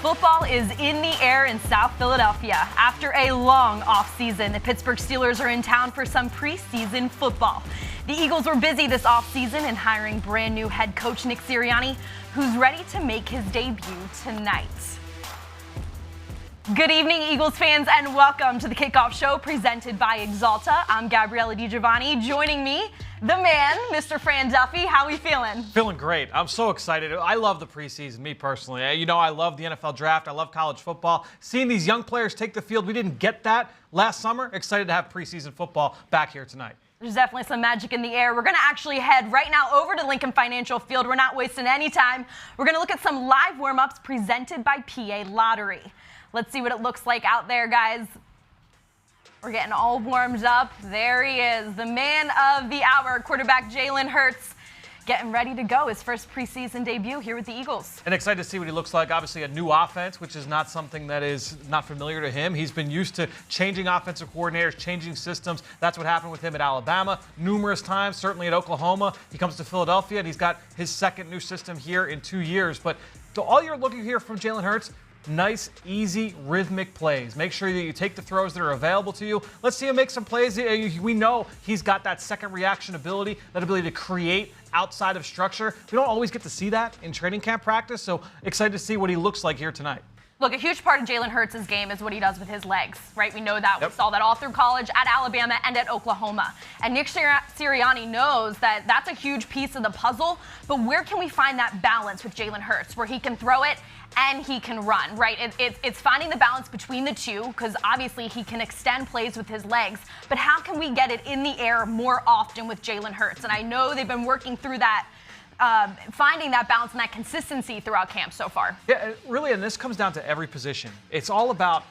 Football is in the air in South Philadelphia. After a long offseason, the Pittsburgh Steelers are in town for some preseason football. The Eagles were busy this offseason in hiring brand new head coach Nick Sirianni, who's ready to make his debut tonight. Good evening, Eagles fans, and welcome to the Kickoff Show presented by Axalta. I'm Gabriella DiGiovanni. Joining me, the man, Mr. Fran Duffy. How are we feeling? Feeling great. I'm so excited. I love the preseason, me personally. You know, I love the NFL draft. I love college football. Seeing these young players take the field, we didn't get that last summer. Excited to have preseason football back here tonight. There's definitely some magic in the air. We're going to actually head right now over to Lincoln Financial Field. We're not wasting any time. We're going to look at some live warm-ups presented by PA Lottery. Let's see what it looks like out there, guys. We're getting all warmed up. There he is, the man of the hour, quarterback Jalen Hurts, getting ready to go. His first preseason debut here with the Eagles. And excited to see what he looks like. Obviously, a new offense, which is not something that is not familiar to him. He's been used to changing offensive coordinators, changing systems. That's what happened with him at Alabama numerous times, certainly at Oklahoma. He comes to Philadelphia, and he's got his second new system here in 2 years. But to all you're looking here from Jalen Hurts, nice, easy, rhythmic plays. Make sure that you take the throws that are available to you. Let's see him make some plays. We know he's got that second reaction ability, that ability to create outside of structure. We don't always get to see that in training camp practice, so excited to see what he looks like here tonight. Look, a huge part of Jalen Hurts' game is what he does with his legs, right? We know that. Yep. We saw that all through college, at Alabama, and at Oklahoma. And Nick Sirianni knows that that's a huge piece of the puzzle, but where can we find that balance with Jalen Hurts, where he can throw it and he can run, right? It's finding the balance between the two, because obviously he can extend plays with his legs, but how can we get it in the air more often with Jalen Hurts? And I know they've been working through that, finding that balance and that consistency throughout camp so far. Yeah, really, and this comes down to every position. It's all about,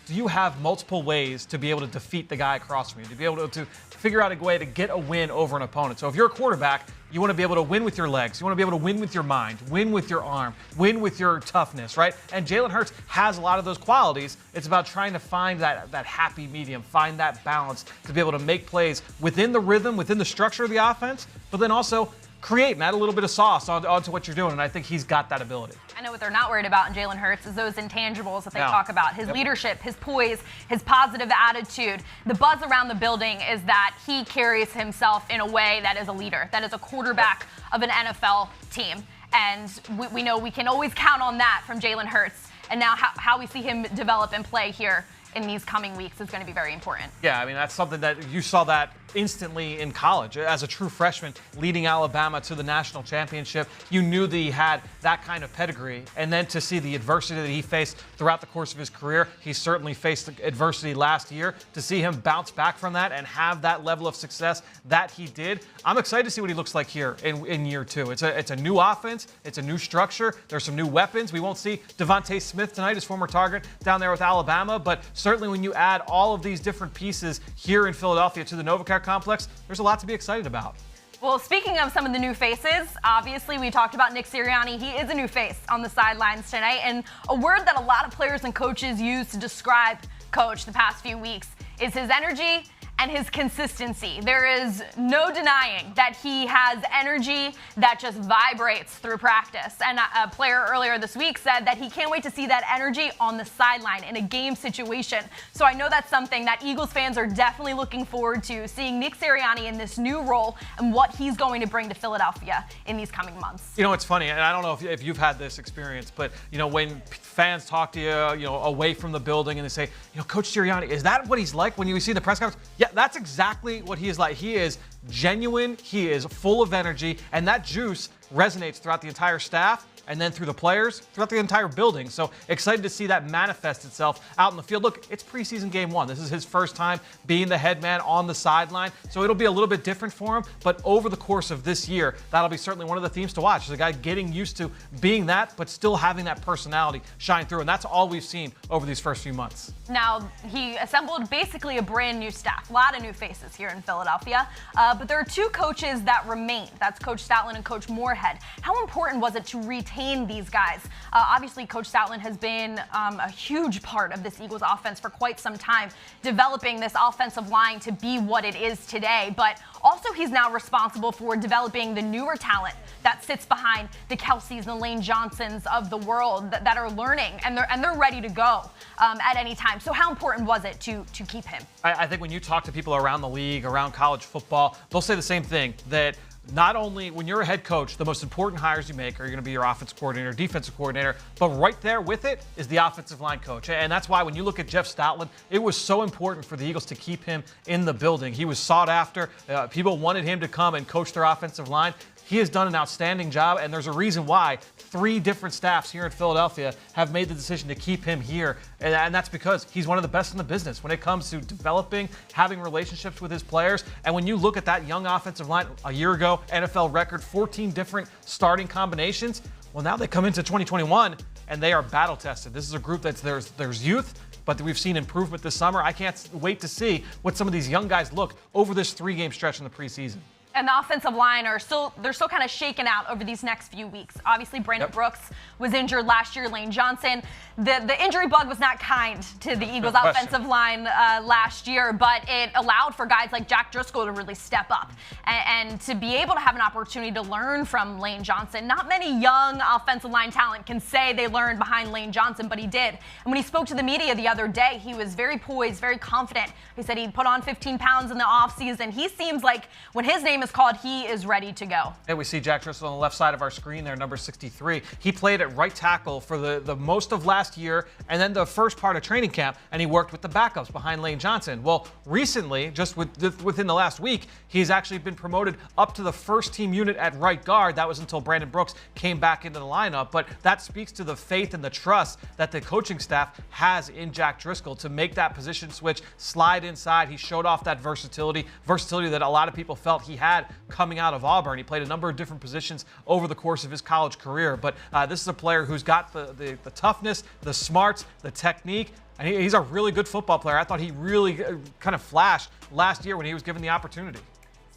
do you have multiple ways to be able to defeat the guy across from you, to be able to figure out a way to get a win over an opponent. So if you're a quarterback, you want to be able to win with your legs. You want to be able to win with your mind, win with your arm, win with your toughness, right? And Jalen Hurts has a lot of those qualities. It's about trying to find that happy medium, find that balance to be able to make plays within the rhythm, within the structure of the offense, but then also create and add a little bit of sauce onto what you're doing, and I think he's got that ability. I know what they're not worried about in Jalen Hurts is those intangibles that they talk about. His leadership, his poise, his positive attitude. The buzz around the building is that he carries himself in a way that is a leader, that is a quarterback of an NFL team. And we know we can always count on that from Jalen Hurts. And now how we see him develop and play here in these coming weeks is going to be very important. Yeah, I mean, that's something that you saw that instantly in college. As a true freshman leading Alabama to the national championship, you knew that he had that kind of pedigree. And then to see the adversity that he faced throughout the course of his career, he certainly faced adversity last year. To see him bounce back from that and have that level of success that he did, I'm excited to see what he looks like here in year two. It's a new offense. It's a new structure. There's some new weapons. We won't see Devontae Smith tonight, his former target down there with Alabama, but certainly when you add all of these different pieces here in Philadelphia to the NovaCare complex, there's a lot to be excited about. Well, speaking of some of the new faces, obviously we talked about Nick Sirianni. He is a new face on the sidelines tonight, and a word that a lot of players and coaches use to describe Coach the past few weeks is his energy and his consistency. There is no denying that he has energy that just vibrates through practice. And a player earlier this week said that he can't wait to see that energy on the sideline in a game situation. So I know that's something that Eagles fans are definitely looking forward to, seeing Nick Sirianni in this new role and what he's going to bring to Philadelphia in these coming months. You know, it's funny, and I don't know if you've had this experience, but, you know, when fans talk to you, away from the building and they say, Coach Sirianni, is that what he's like when you see the press conference? Yeah, that's exactly what he is like. He is genuine. He is full of energy, and that juice resonates throughout the entire staff and then through the players, throughout the entire building. So excited to see that manifest itself out in the field. Look, it's preseason game one. This is his first time being the head man on the sideline, so it'll be a little bit different for him. But over the course of this year, that'll be certainly one of the themes to watch. The guy getting used to being that, but still having that personality shine through, and that's all we've seen over these first few months. Now, he assembled basically a brand new staff, a lot of new faces here in Philadelphia, but there are two coaches that remain. That's Coach Stoutland and Coach Moorhead. How important was it to retain these guys? Obviously, Coach Stoutland has been a huge part of this Eagles offense for quite some time, developing this offensive line to be what it is today. But also also he's now responsible for developing the newer talent that sits behind the Kelceys and the Lane Johnsons of the world that are learning, and they're ready to go at any time. So how important was it to keep him? I think when you talk to people around the league, around college football, they'll say the same thing, that not only when you're a head coach, the most important hires you make are going to be your offensive coordinator, defensive coordinator, but right there with it is the offensive line coach. And that's why when you look at Jeff Stoutland, it was so important for the Eagles to keep him in the building. He was sought after. People wanted him to come and coach their offensive line. He has done an outstanding job, and there's a reason why 3 different staffs here in Philadelphia have made the decision to keep him here, and that's because he's one of the best in the business when it comes to developing, having relationships with his players. And when you look at that young offensive line a year ago, NFL record, 14 different starting combinations, well, now they come into 2021, and they are battle-tested. This is a group there's youth, but we've seen improvement this summer. I can't wait to see what some of these young guys look over this 3-game stretch in the preseason. And the offensive line they're still kind of shaken out over these next few weeks. Obviously, Brandon Brooks was injured last year. Lane Johnson, the injury bug was not kind to the Eagles' offensive line last year, but it allowed for guys like Jack Driscoll to really step up and to be able to have an opportunity to learn from Lane Johnson. Not many young offensive line talent can say they learned behind Lane Johnson, but he did. And when he spoke to the media the other day, he was very poised, very confident. He said he put on 15 pounds in the offseason. He seems like when his name is called, he is ready to go. And we see Jack Driscoll on the left side of our screen there, number 63. He played at right tackle for the most of last year and then the first part of training camp, and he worked with the backups behind Lane Johnson. Well, recently, just within the last week, he's actually been promoted up to the first team unit at right guard. That was until Brandon Brooks came back into the lineup, but that speaks to the faith and the trust that the coaching staff has in Jack Driscoll to make that position switch, slide inside. He showed off that versatility that a lot of people felt he had coming out of Auburn. He played a number of different positions over the course of his college career, but this is a player who's got the toughness, the smarts, the technique, and he's a really good football player. I thought he really kind of flashed last year when he was given the opportunity.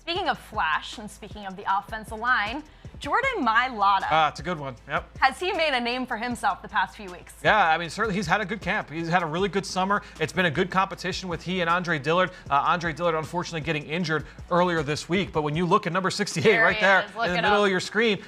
Speaking of flash and speaking of the offensive line, Jordan Mailata. It's a good one. Yep. Has he made a name for himself the past few weeks? Yeah, I mean, certainly he's had a good camp. He's had a really good summer. It's been a good competition with he and Andre Dillard. Andre Dillard, unfortunately, getting injured earlier this week. But when you look at number 68 right there in the middle of your screen,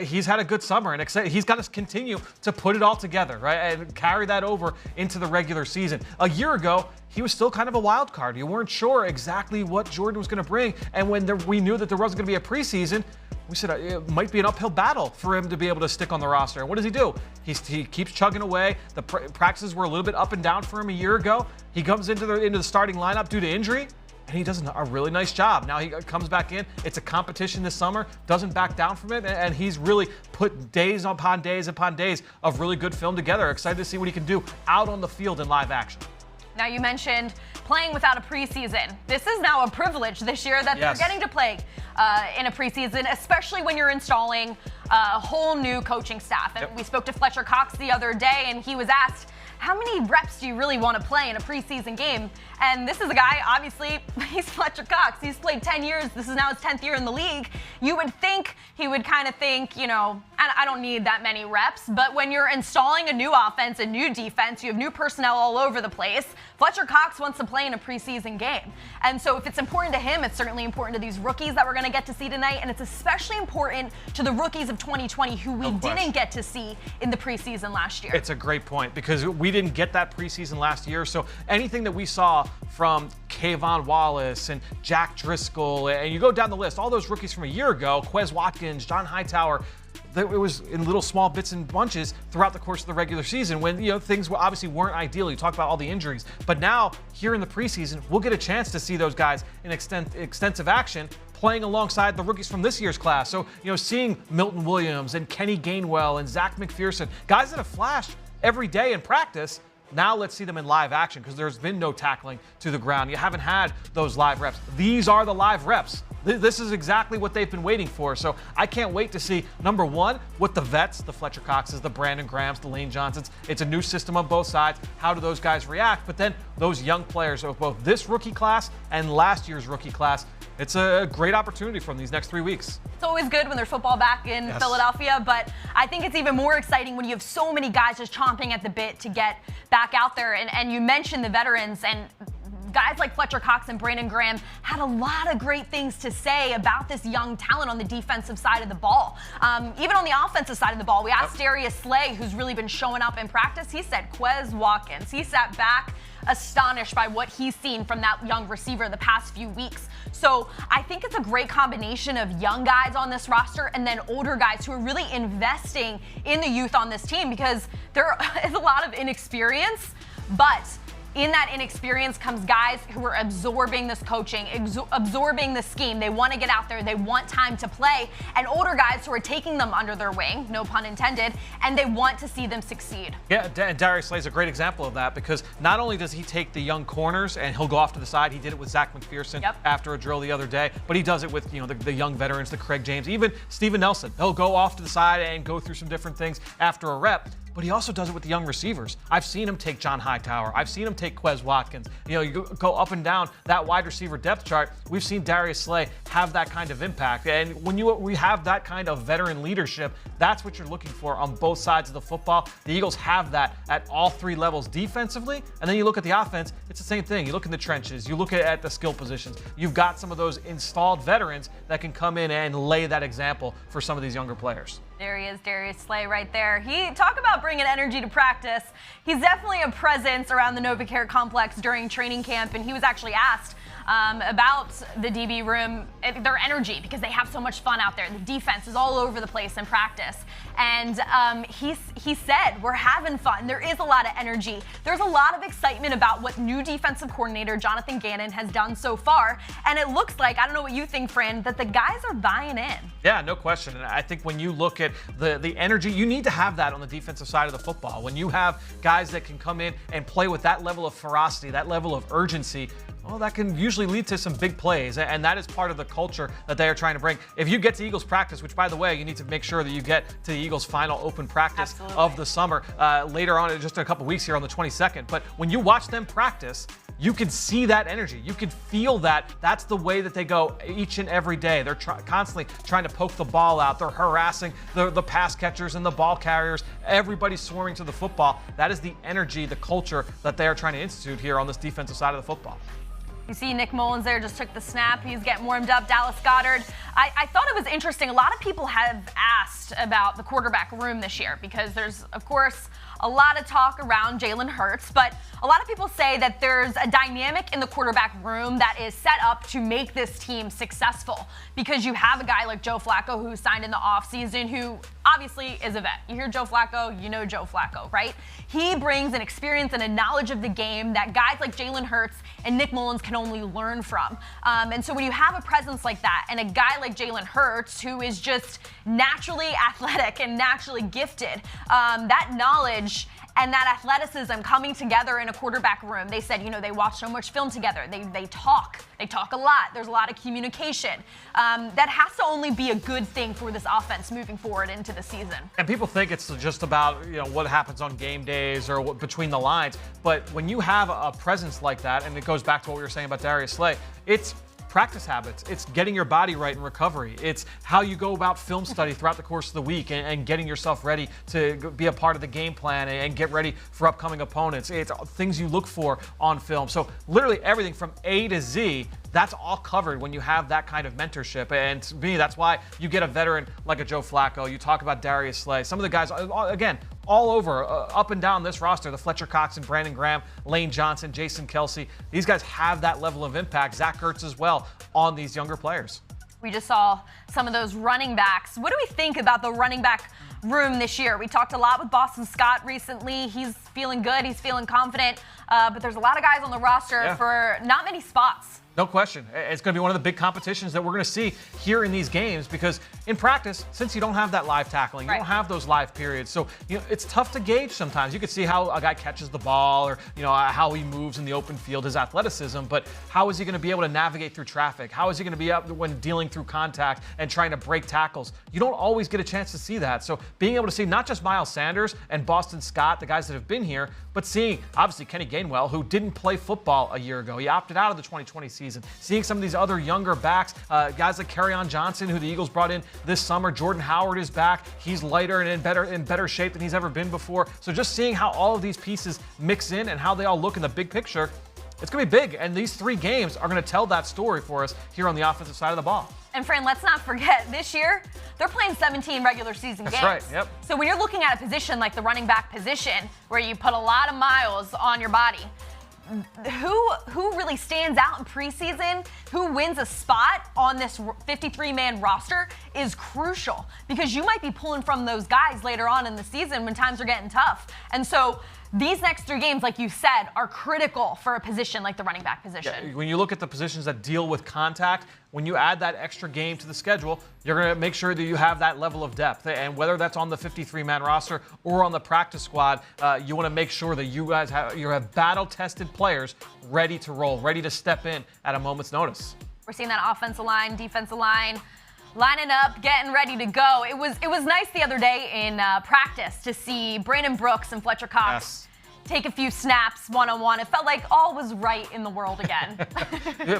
he's had a good summer. And he's got to continue to put it all together, right, and carry that over into the regular season. A year ago, he was still kind of a wild card. You weren't sure exactly what Jordan was going to bring. And when we knew that there wasn't going to be a preseason, we said it might be an uphill battle for him to be able to stick on the roster. And what does he do? He keeps chugging away. The practices were a little bit up and down for him a year ago. He comes into the starting lineup due to injury, and he does a really nice job. Now he comes back in. It's a competition this summer, doesn't back down from it, and he's really put days upon days upon days of really good film together. Excited to see what he can do out on the field in live action. Now, you mentioned playing without a preseason. This is now a privilege this year that they're getting to play in a preseason, especially when you're installing a whole new coaching staff. And we spoke to Fletcher Cox the other day, and he was asked, how many reps do you really want to play in a preseason game? And this is a guy, obviously, he's Fletcher Cox. He's played 10 years. This is now his 10th year in the league. You would think he would kind of think, I don't need that many reps. But when you're installing a new offense, a new defense, you have new personnel all over the place, Fletcher Cox wants to play in a preseason game. And so if it's important to him, it's certainly important to these rookies that we're going to get to see tonight. And it's especially important to the rookies of 2020 who we didn't get to see in the preseason last year. It's a great point because we didn't get that preseason last year. So anything that we saw from Kayvon Wallace and Jack Driscoll, and you go down the list, all those rookies from a year ago, Quez Watkins, John Hightower, it was in little small bits and bunches throughout the course of the regular season when things obviously weren't ideal. You talk about all the injuries, but now here in the preseason, we'll get a chance to see those guys in extensive action playing alongside the rookies from this year's class. So seeing Milton Williams and Kenny Gainwell and Zach McPherson, guys that have flashed every day in practice. Now let's see them in live action because there's been no tackling to the ground. You haven't had those live reps. These are the live reps. This is exactly what they've been waiting for. So I can't wait to see, number one, what the vets, the Fletcher Coxes, the Brandon Grahams, the Lane Johnsons, it's a new system on both sides. How do those guys react? But then those young players of both this rookie class and last year's rookie class, it's a great opportunity from these next 3 weeks. It's always good when there's football back in Philadelphia, but I think it's even more exciting when you have so many guys just chomping at the bit to get back out there. And you mentioned the veterans, and guys like Fletcher Cox and Brandon Graham had a lot of great things to say about this young talent on the defensive side of the ball. Even on the offensive side of the ball, we asked Darius Slay, who's really been showing up in practice. He said Quez Watkins. He sat back astonished by what he's seen from that young receiver the past few weeks. So I think it's a great combination of young guys on this roster and then older guys who are really investing in the youth on this team, because there is a lot of inexperience, but in that inexperience comes guys who are absorbing this coaching, absorbing the scheme. They want to get out there. They want time to play. And older guys who are taking them under their wing, no pun intended, and they want to see them succeed. Yeah, and Darius Slay is a great example of that, because not only does he take the young corners and he'll go off to the side. He did it with Zach McPherson after a drill the other day, but he does it with the young veterans, the Craig James, even Steven Nelson. He'll go off to the side and go through some different things after a rep. But he also does it with the young receivers. I've seen him take John Hightower. I've seen him take Quez Watkins. You go up and down that wide receiver depth chart. We've seen Darius Slay have that kind of impact. And when we have that kind of veteran leadership, that's what you're looking for on both sides of the football. The Eagles have that at all three levels defensively. And then you look at the offense, it's the same thing. You look in the trenches. You look at the skill positions. You've got some of those installed veterans that can come in and lay that example for some of these younger players. There he is, Darius Slay right there. He talk about bringing energy to practice. He's definitely a presence around the NovaCare complex during training camp, and he was actually asked about the DB room, their energy, because they have so much fun out there. The defense is all over the place in practice. And he said, we're having fun. There is a lot of energy. There's a lot of excitement about what new defensive coordinator Jonathan Gannon has done so far. And it looks like, I don't know what you think, Fran, that the guys are buying in. Yeah, no question. And I think when you look at the energy, you need to have that on the defensive side of the football. When you have guys that can come in and play with that level of ferocity, that level of urgency, well, that can usually lead to some big plays, and that is part of the culture that they are trying to bring. If you get to Eagles practice, which, by the way, you need to make sure that you get to the Eagles' final open practice of the summer later on, in just a couple weeks here on the 22nd. But when you watch them practice, you can see that energy. You can feel that. That's the way that they go each and every day. They're constantly trying to poke the ball out. They're harassing the pass catchers and the ball carriers. Everybody's swarming to the football. That is the energy, the culture that they are trying to institute here on this defensive side of the football. You see Nick Mullins there just took the snap. He's getting warmed up. Dallas Goedert. I thought it was interesting. A lot of people have asked about the quarterback room this year because there's, of course, a lot of talk around Jalen Hurts, but a lot of people say that there's a dynamic in the quarterback room that is set up to make this team successful, because you have a guy like Joe Flacco who signed in the offseason, who obviously is a vet. You hear Joe Flacco, you know Joe Flacco, right? He brings an experience and a knowledge of the game that guys like Jalen Hurts and Nick Mullins can only learn from. And so when you have a presence like that and a guy like Jalen Hurts, who is just naturally athletic and naturally gifted, that knowledge and that athleticism coming together in a quarterback room. They said, they watch so much film together. They talk a lot. There's a lot of communication. That has to only be a good thing for this offense moving forward into the season. And people think it's just about, what happens on game days or between the lines. But when you have a presence like that, and it goes back to what we were saying about Darius Slay, it's practice habits. It's getting your body right in recovery. It's how you go about film study throughout the course of the week and getting yourself ready to be a part of the game plan and get ready for upcoming opponents. It's things you look for on film. So literally everything from A to Z, that's all covered when you have that kind of mentorship. And to me, that's why you get a veteran like a Joe Flacco. You talk about Darius Slay. Some of the guys, again, all over, up and down this roster, the Fletcher Cox and Brandon Graham, Lane Johnson, Jason Kelsey. These guys have that level of impact. Zach Ertz as well on these younger players. We just saw some of those running backs. What do we think about the running back room this year? We talked a lot with Boston Scott recently. He's feeling good. He's feeling confident. But there's a lot of guys on the roster for not many spots. No question. It's going to be one of the big competitions that we're going to see here in these games, because in practice, since you don't have that live tackling, you don't have those live periods. So, it's tough to gauge sometimes. You can see how a guy catches the ball or, how he moves in the open field, his athleticism, but how is he going to be able to navigate through traffic? How is he going to be up when dealing through contact and trying to break tackles? You don't always get a chance to see that. So being able to see not just Miles Sanders and Boston Scott, the guys that have been here, but seeing, obviously, Kenny Gainwell, who didn't play football a year ago. He opted out of the 2020 season. Seeing some of these other younger backs, guys like Kerryon Johnson, who the Eagles brought in this summer. Jordan Howard is back. He's lighter and in better shape than he's ever been before. So just seeing how all of these pieces mix in and how they all look in the big picture, it's going to be big. And these 3 games are going to tell that story for us here on the offensive side of the ball. And Fran, let's not forget, this year, they're playing 17 regular season games. That's right, yep. So when you're looking at a position like the running back position, where you put a lot of miles on your body, who really stands out in preseason, who wins a spot on this 53-man roster is crucial, because you might be pulling from those guys later on in the season when times are getting tough. And so these next 3 games, like you said, are critical for a position like the running back position. Yeah, when you look at the positions that deal with contact, when you add that extra game to the schedule, you're going to make sure that you have that level of depth. And whether that's on the 53-man roster or on the practice squad, you want to make sure that you have battle-tested players ready to roll, ready to step in at a moment's notice. We're seeing that offensive line, defensive line, lining up, getting ready to go. It was nice the other day in practice to see Brandon Brooks and Fletcher Cox take a few snaps one-on-one. It felt like all was right in the world again.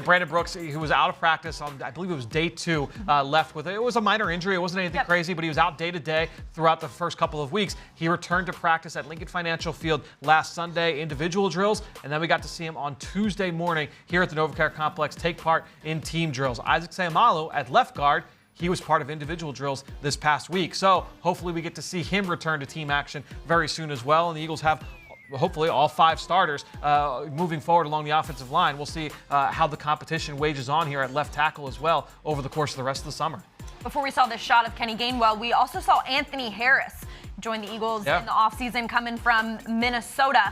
Brandon Brooks, who was out of practice on, I believe it was day 2, left with it was a minor injury. It wasn't anything crazy, but he was out day to day throughout the first couple of weeks. He returned to practice at Lincoln Financial Field last Sunday, individual drills, and then we got to see him on Tuesday morning here at the NovaCare Complex take part in team drills. Isaac Seumalo at left guard, he was part of individual drills this past week. So hopefully we get to see him return to team action very soon as well. And the Eagles have hopefully all 5 starters moving forward along the offensive line. We'll see how the competition wages on here at left tackle as well over the course of the rest of the summer. Before we saw this shot of Kenny Gainwell, we also saw Anthony Harris join the Eagles in the offseason, coming from Minnesota.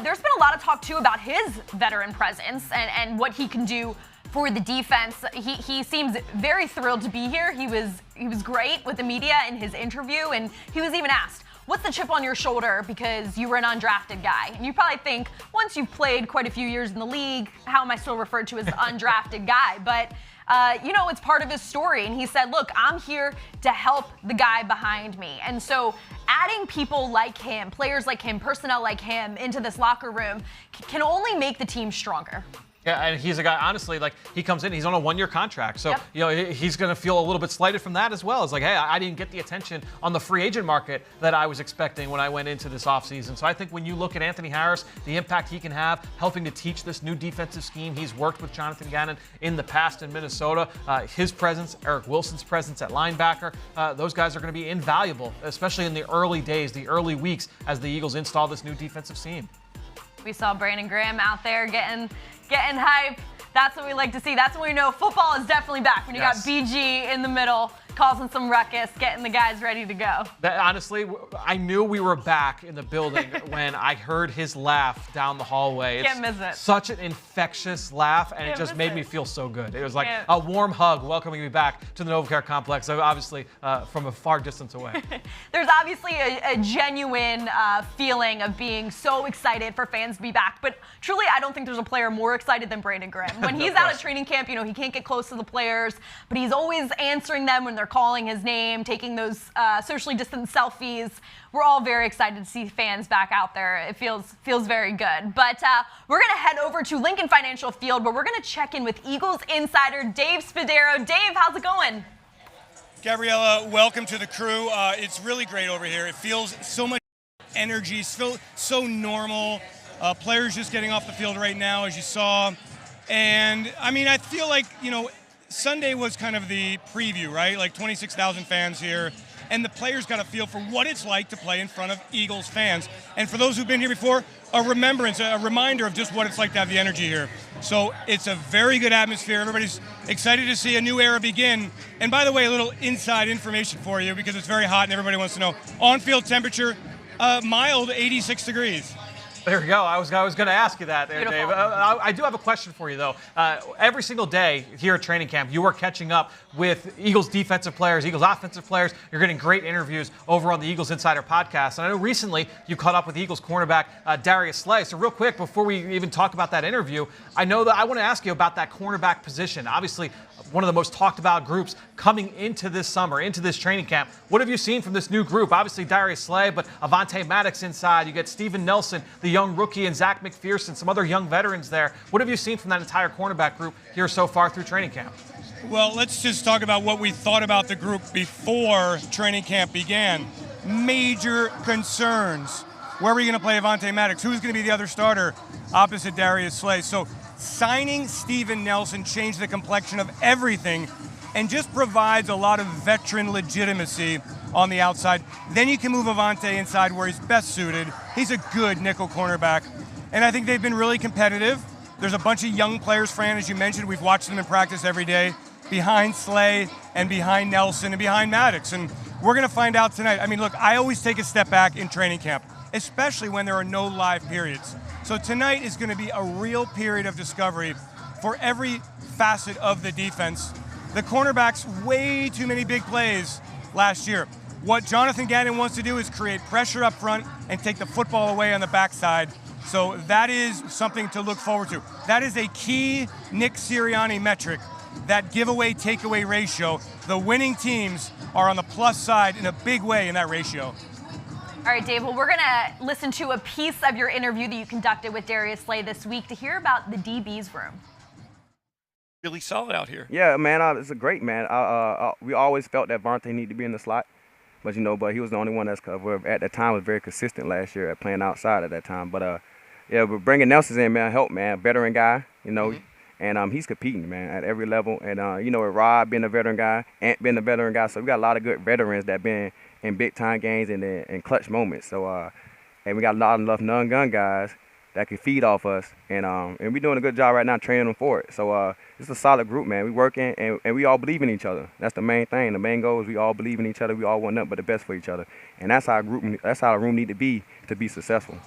There's been a lot of talk, too, about his veteran presence and what he can do for the defense. He seems very thrilled to be here. He was great with the media in his interview, and he was even asked, what's the chip on your shoulder because you were an undrafted guy? And you probably think, once you've played quite a few years in the league, how am I still referred to as the undrafted guy? But it's part of his story. And he said, look, I'm here to help the guy behind me. And so adding people like him, players like him, personnel like him into this locker room can only make the team stronger. Yeah, and he's a guy, honestly, like, he comes in, he's on a 1-year contract. So, he's going to feel a little bit slighted from that as well. It's like, hey, I didn't get the attention on the free agent market that I was expecting when I went into this offseason. So I think when you look at Anthony Harris, the impact he can have, helping to teach this new defensive scheme. He's worked with Jonathan Gannon in the past in Minnesota. His presence, Eric Wilson's presence at linebacker, those guys are going to be invaluable, especially in the early days, the early weeks, as the Eagles install this new defensive scheme. We saw Brandon Graham out there getting hype. That's what we like to see. That's when we know football is definitely back. When you got BG in the middle, causing some ruckus, getting the guys ready to go. Honestly, I knew we were back in the building when I heard his laugh down the hallway. Can't miss it. Such an infectious laugh, and it just made me feel so good. It was like a warm hug welcoming me back to the NovaCare Complex, obviously from a far distance away. There's obviously a genuine feeling of being so excited for fans to be back, but truly I don't think there's a player more excited than Brandon Graham. When he's out at training camp, he can't get close to the players, but he's always answering them when they're calling his name, taking those socially distant selfies. We're all very excited to see fans back out there. It feels very good. But we're going to head over to Lincoln Financial Field, where we're going to check in with Eagles insider Dave Spadaro. Dave, how's it going? Gabriella, welcome to the crew. It's really great over here. It feels so much energy, so normal. Players just getting off the field right now, as you saw. And, I feel like, Sunday was kind of the preview, right? Like 26,000 fans here. And the players got a feel for what it's like to play in front of Eagles fans. And for those who've been here before, a reminder of just what it's like to have the energy here. So it's a very good atmosphere. Everybody's excited to see a new era begin. And by the way, a little inside information for you, because it's very hot and everybody wants to know. On-field temperature, mild 86 degrees. There we go. I was going to ask you that there, Beautiful. Dave. I do have a question for you, though. Every single day here at training camp, you are catching up with Eagles defensive players, Eagles offensive players. You're getting great interviews over on the Eagles Insider podcast. And I know recently you caught up with Eagles cornerback Darius Slay. So real quick, before we even talk about that interview, I want to ask you about that cornerback position. Obviously, one of the most talked about groups coming into this summer, into this training camp. What have you seen from this new group? Obviously, Darius Slay, but Avonte Maddox inside. You get Steven Nelson, the young rookie, and Zach McPherson, some other young veterans there. What have you seen from that entire cornerback group here so far through training camp? Well, let's just talk about what we thought about the group before training camp began. Major concerns. Where are we going to play Avonte Maddox? Who's going to be the other starter? opposite Darius Slay. So signing Steven Nelson changed the complexion of everything and just provides a lot of veteran legitimacy on the outside. Then you can move Avante inside where he's best suited. He's a good nickel cornerback. And I think they've been really competitive. There's a bunch of young players, Fran, as you mentioned. We've watched them in practice every day, behind Slay and behind Nelson and behind Maddox. And we're going to find out tonight. I mean, look, I always take a step back in training camp, especially when there are no live periods. So tonight is going to be a real period of discovery for every facet of the defense. The cornerbacks, way too many big plays last year. What Jonathan Gannon wants to do is create pressure up front and take the football away on the backside. So that is something to look forward to. That is a key Nick Sirianni metric, that giveaway takeaway ratio. The winning teams are on the plus side in a big way in that ratio. All right, Dave, well, we're going to listen to a piece of your interview that you conducted with Darius Slay this week to hear about the DB's room. Really solid out here. Yeah, man, it's a great man. We always felt that Vontae needed to be in the slot, but but he was the only one that's at that time was very consistent last year at playing outside at that time. But yeah, but bringing Nelson in, man, help, man, veteran guy, and he's competing, man, at every level. And with Rob being a veteran guy, Ant being a veteran guy, so we got a lot of good veterans that been in big time games and in clutch moments. So and we got a lot of non-gun guys that can feed off us, and we're doing a good job right now training them for it. So it's a solid group, man. We working and we all believe in each other. That's the main thing. The main goal is we all believe in each other. We all want nothing but the best for each other, and that's how the room need to be successful.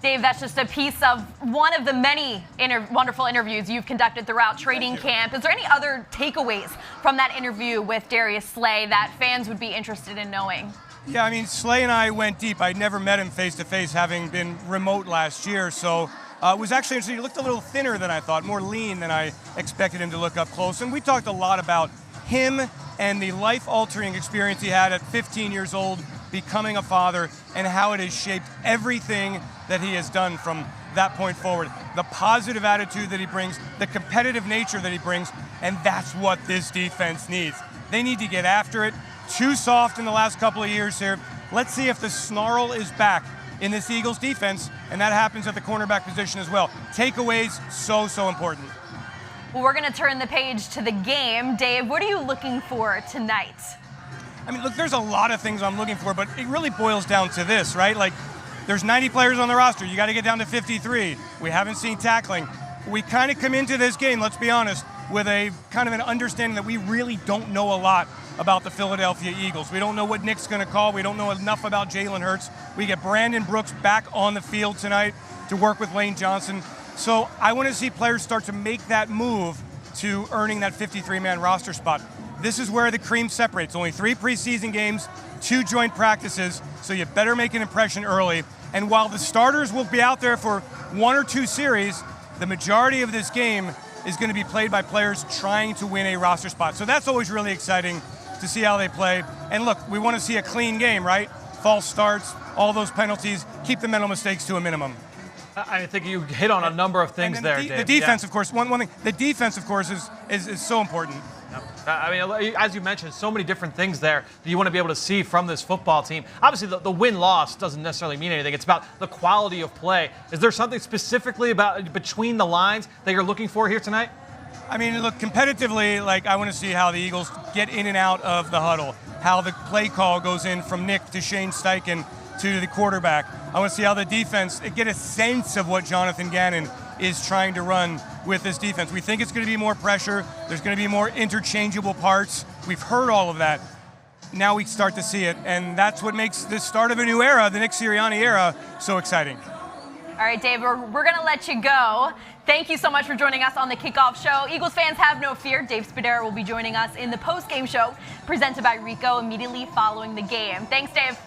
Dave, that's just a piece of one of the many wonderful interviews you've conducted throughout training camp. Is there any other takeaways from that interview with Darius Slay that fans would be interested in knowing? Yeah, I mean, Slay and I went deep. I'd never met him face-to-face, having been remote last year. So it was actually interesting. He looked a little thinner than I thought, more lean than I expected him to look up close. And we talked a lot about him and the life-altering experience he had at 15 years old, becoming a father, and how it has shaped everything that he has done from that point forward. The positive attitude that he brings, the competitive nature that he brings, and that's what this defense needs. They need to get after it. Too soft in the last couple of years here. Let's see if the snarl is back in this Eagles defense, and that happens at the cornerback position as well. Takeaways, so important. Well, we're going to turn the page to the game. Dave, what are you looking for tonight? I mean, look, there's a lot of things I'm looking for, but it really boils down to this, right? Like, there's 90 players on the roster. You got to get down to 53. We haven't seen tackling. We kind of come into this game, let's be honest, with a kind of an understanding that we really don't know a lot about the Philadelphia Eagles. We don't know what Nick's going to call. We don't know enough about Jalen Hurts. We get Brandon Brooks back on the field tonight to work with Lane Johnson. So I want to see players start to make that move to earning that 53-man roster spot. This is where the cream separates. Only 3 preseason games, 2 joint practices, so you better make an impression early. And while the starters will be out there for 1 or 2 series, the majority of this game is going to be played by players trying to win a roster spot. So that's always really exciting to see how they play. And look, we want to see a clean game, right? False starts, all those penalties, keep the mental mistakes to a minimum. I think you hit on a number of things there, Dave. The defense, of course, one thing, the defense, of course, is so important. I mean, as you mentioned, so many different things there that you want to be able to see from this football team. Obviously, the win-loss doesn't necessarily mean anything. It's about the quality of play. Is there something specifically about between the lines that you're looking for here tonight? I mean, look, competitively, like, I want to see how the Eagles get in and out of the huddle, how the play call goes in from Nick to Shane Steichen to the quarterback. I want to see how the defense, get a sense of what Jonathan Gannon is trying to run with this defense. We think it's going to be more pressure. There's going to be more interchangeable parts. We've heard all of that. Now we start to see it, and that's what makes the start of a new era, the Nick Sirianni era, so exciting. All right, Dave, we're going to let you go. Thank you so much for joining us on the Kickoff Show. Eagles fans, have no fear. Dave Spadera will be joining us in the post-game show presented by Rico immediately following the game. Thanks, Dave.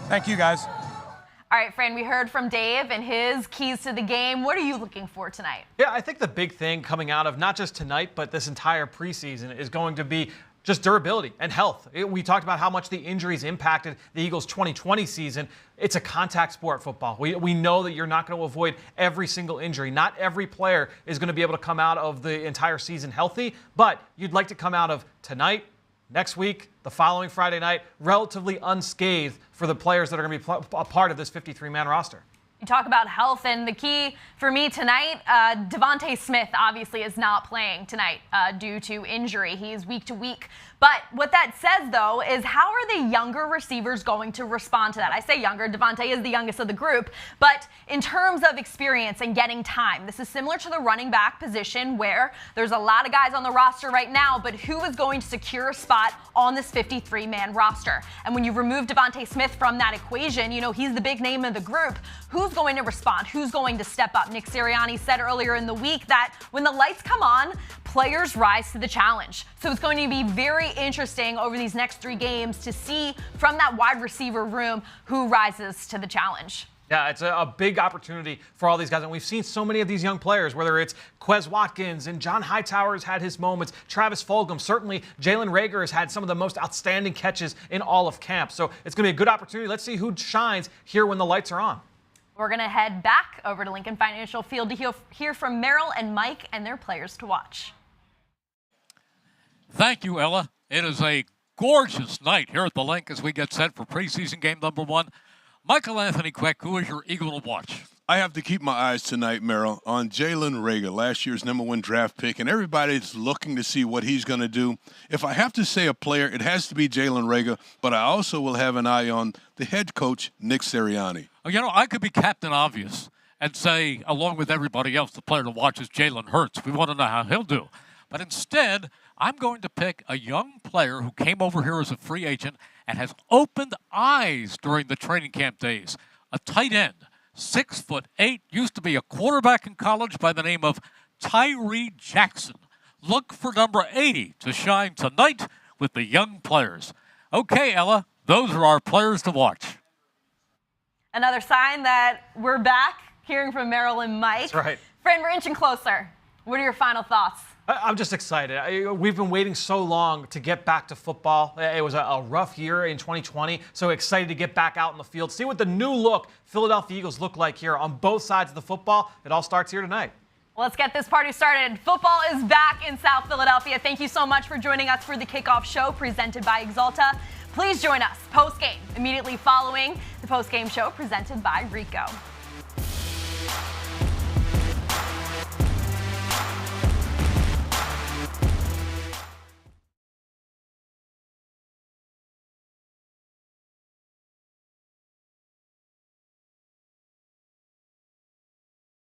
Thank you, guys. All right, Fran, we heard from Dave and his keys to the game. What are you looking for tonight? Yeah, I think the big thing coming out of not just tonight, but this entire preseason is going to be just durability and health. We talked about how much the injuries impacted the Eagles' 2020 season. It's a contact sport, football. We know that you're not going to avoid every single injury. Not every player is going to be able to come out of the entire season healthy, but you'd like to come out of tonight, next week, the following Friday night, relatively unscathed for the players that are going to be a part of this 53-man roster. You talk about health, and the key for me tonight, Devontae Smith obviously is not playing tonight due to injury. He is week to week. But what that says, though, is how are the younger receivers going to respond to that? I say younger. Devontae is the youngest of the group. But in terms of experience and getting time, this is similar to the running back position where there's a lot of guys on the roster right now, but who is going to secure a spot on this 53-man roster? And when you remove Devontae Smith from that equation, you know, he's the big name of the group. Who's going to respond? Who's going to step up? Nick Sirianni said earlier in the week that when the lights come on, players rise to the challenge. So it's going to be very interesting over these next 3 games to see from that wide receiver room who rises to the challenge. Yeah, it's a big opportunity for all these guys. And we've seen so many of these young players, whether it's Quez Watkins and John Hightower has had his moments, Travis Fulgham, certainly Jalen Reagor has had some of the most outstanding catches in all of camp. So it's going to be a good opportunity. Let's see who shines here when the lights are on. We're going to head back over to Lincoln Financial Field to hear from Merrill and Mike and their players to watch. Thank you, Ella. It is a gorgeous night here at the Link as we get set for preseason game number 1. Michael Anthony Quick, who is your Eagle to watch? I have to keep my eyes tonight, Merrill, on Jalen Reagor, last year's #1 draft pick, and everybody's looking to see what he's going to do. If I have to say a player, it has to be Jalen Reagor, but I also will have an eye on the head coach, Nick Sirianni. You know, I could be Captain Obvious and say, along with everybody else, the player to watch is Jalen Hurts. We want to know how he'll do. But instead, I'm going to pick a young player who came over here as a free agent and has opened eyes during the training camp days. A tight end, 6'8", used to be a quarterback in college by the name of Tyree Jackson. Look for number 80 to shine tonight with the young players. Okay, Ella, those are our players to watch. Another sign that we're back, hearing from Merrill and Mike. That's right. Friend, we're inching closer. What are your final thoughts? I'm just excited. We've been waiting so long to get back to football. It was a rough year in 2020, so excited to get back out in the field, see what the new look Philadelphia Eagles look like here on both sides of the football. It all starts here tonight. Let's get this party started. Football is back in South Philadelphia. Thank you so much for joining us for the Kickoff Show presented by Axalta. Please join us post-game, immediately following the post-game show presented by Rico.